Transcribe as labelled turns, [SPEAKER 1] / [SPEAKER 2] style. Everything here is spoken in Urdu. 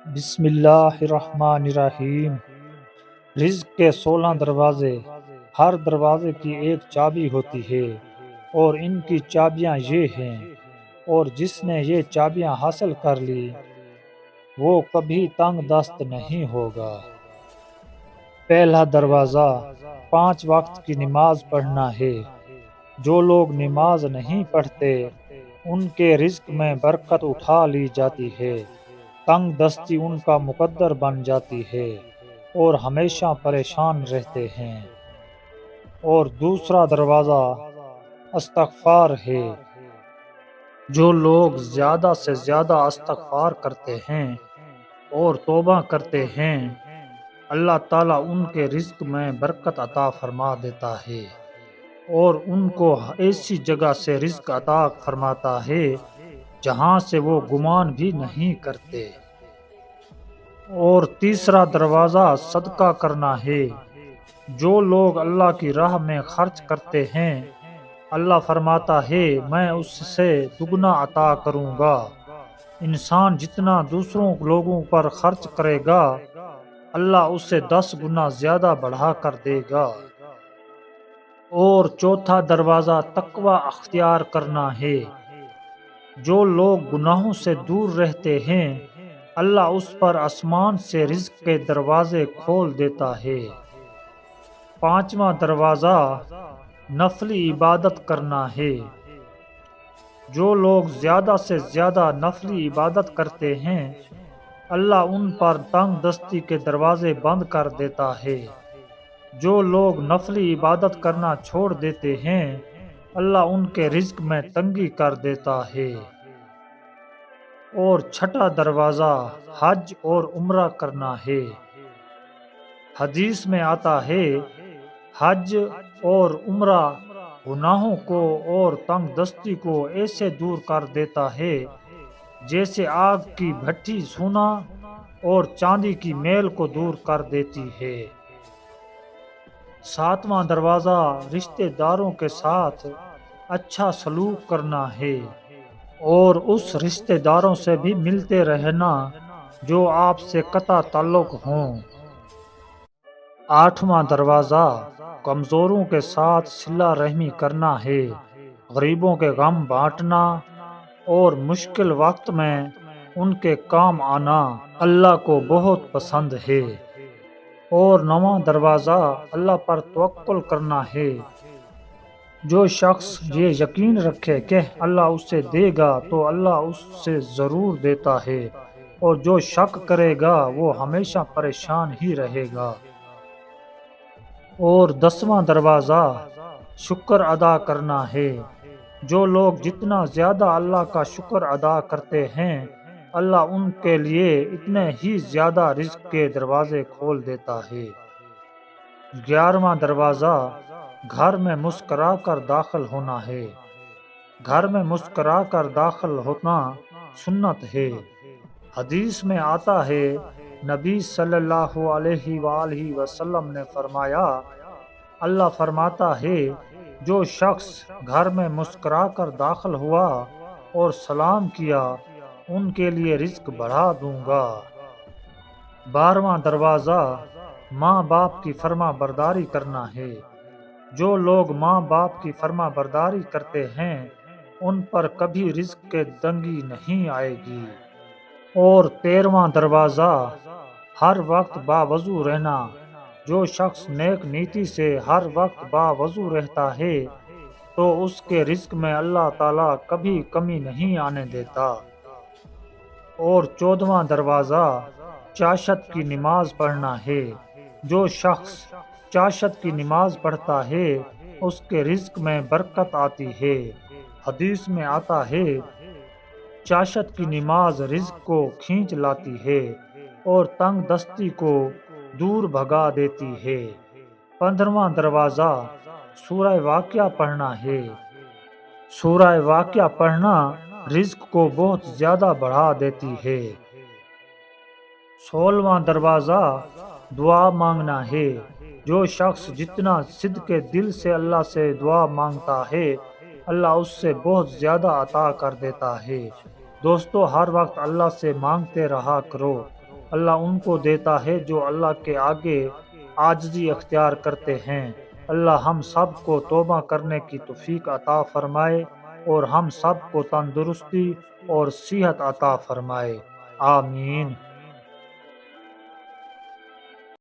[SPEAKER 1] بسم اللہ الرحمن الرحیم۔ رزق کے 16 دروازے، ہر دروازے کی ایک چابی ہوتی ہے اور ان کی چابیاں یہ ہیں، اور جس نے یہ چابیاں حاصل کر لی وہ کبھی تنگ دست نہیں ہوگا۔ پہلا دروازہ 5 وقت کی نماز پڑھنا ہے۔ جو لوگ نماز نہیں پڑھتے ان کے رزق میں برکت اٹھا لی جاتی ہے، تنگ دستی ان کا مقدر بن جاتی ہے اور ہمیشہ پریشان رہتے ہیں۔ اور دوسرا دروازہ استغفار ہے۔ جو لوگ زیادہ سے زیادہ استغفار کرتے ہیں اور توبہ کرتے ہیں، اللہ تعالیٰ ان کے رزق میں برکت عطا فرما دیتا ہے اور ان کو ایسی جگہ سے رزق عطا فرماتا ہے جہاں سے وہ گمان بھی نہیں کرتے۔ اور تیسرا دروازہ صدقہ کرنا ہے۔ جو لوگ اللہ کی راہ میں خرچ کرتے ہیں، اللہ فرماتا ہے میں اس سے دگنا عطا کروں گا۔ انسان جتنا دوسروں لوگوں پر خرچ کرے گا، اللہ اسے 10 گنا زیادہ بڑھا کر دے گا۔ اور چوتھا دروازہ تقوی اختیار کرنا ہے۔ جو لوگ گناہوں سے دور رہتے ہیں، اللہ اس پر آسمان سے رزق کے دروازے کھول دیتا ہے۔ پانچواں دروازہ نفلی عبادت کرنا ہے۔ جو لوگ زیادہ سے زیادہ نفلی عبادت کرتے ہیں، اللہ ان پر تنگ دستی کے دروازے بند کر دیتا ہے۔ جو لوگ نفلی عبادت کرنا چھوڑ دیتے ہیں، اللہ ان کے رزق میں تنگی کر دیتا ہے۔ اور چھٹا دروازہ حج اور عمرہ کرنا ہے۔ حدیث میں آتا ہے حج اور عمرہ گناہوں کو اور تنگ دستی کو ایسے دور کر دیتا ہے جیسے آگ کی بھٹی سونا اور چاندی کی میل کو دور کر دیتی ہے۔ ساتواں دروازہ رشتہ داروں کے ساتھ اچھا سلوک کرنا ہے اور اس رشتہ داروں سے بھی ملتے رہنا جو آپ سے قطع تعلق ہوں۔ آٹھواں دروازہ کمزوروں کے ساتھ صلہ رحمی کرنا ہے۔ غریبوں کے غم بانٹنا اور مشکل وقت میں ان کے کام آنا اللہ کو بہت پسند ہے۔ اور نواں دروازہ اللہ پر توکل کرنا ہے۔ جو شخص یہ یقین رکھے کہ اللہ اسے دے گا تو اللہ اس سے ضرور دیتا ہے، اور جو شک کرے گا وہ ہمیشہ پریشان ہی رہے گا۔ اور 10واں دروازہ شکر ادا کرنا ہے۔ جو لوگ جتنا زیادہ اللہ کا شکر ادا کرتے ہیں، اللہ ان کے لیے اتنے ہی زیادہ رزق کے دروازے کھول دیتا ہے۔ 11واں دروازہ گھر میں مسکرا کر داخل ہونا ہے۔ گھر میں مسکرا کر داخل ہونا سنت ہے۔ حدیث میں آتا ہے نبی صلی اللہ علیہ وآلہ وسلم نے فرمایا، اللہ فرماتا ہے جو شخص گھر میں مسکرا کر داخل ہوا اور سلام کیا ان کے لیے رزق بڑھا دوں گا۔ 12واں دروازہ ماں باپ کی فرما برداری کرنا ہے۔ جو لوگ ماں باپ کی فرما برداری کرتے ہیں ان پر کبھی رزق کے تنگی نہیں آئے گی۔ اور 13واں دروازہ ہر وقت باوضو رہنا۔ جو شخص نیک نیتی سے ہر وقت باوضو رہتا ہے تو اس کے رزق میں اللہ تعالیٰ کبھی کمی نہیں آنے دیتا۔ اور 14واں دروازہ چاشت کی نماز پڑھنا ہے۔ جو شخص چاشت کی نماز پڑھتا ہے اس کے رزق میں برکت آتی ہے۔ حدیث میں آتا ہے چاشت کی نماز رزق کو کھینچ لاتی ہے اور تنگ دستی کو دور بھگا دیتی ہے۔ 15واں دروازہ سورہ واقعہ پڑھنا ہے۔ سورہ واقعہ پڑھنا رزق کو بہت زیادہ بڑھا دیتی ہے۔ 16واں دروازہ دعا مانگنا ہے۔ جو شخص جتنا صدق دل سے اللہ سے دعا مانگتا ہے اللہ اس سے بہت زیادہ عطا کر دیتا ہے۔ دوستو ہر وقت اللہ سے مانگتے رہا کرو۔ اللہ ان کو دیتا ہے جو اللہ کے آگے عاجزی اختیار کرتے ہیں۔ اللہ ہم سب کو توبہ کرنے کی توفیق عطا فرمائے اور ہم سب کو تندرستی اور صحت عطا فرمائے، آمین۔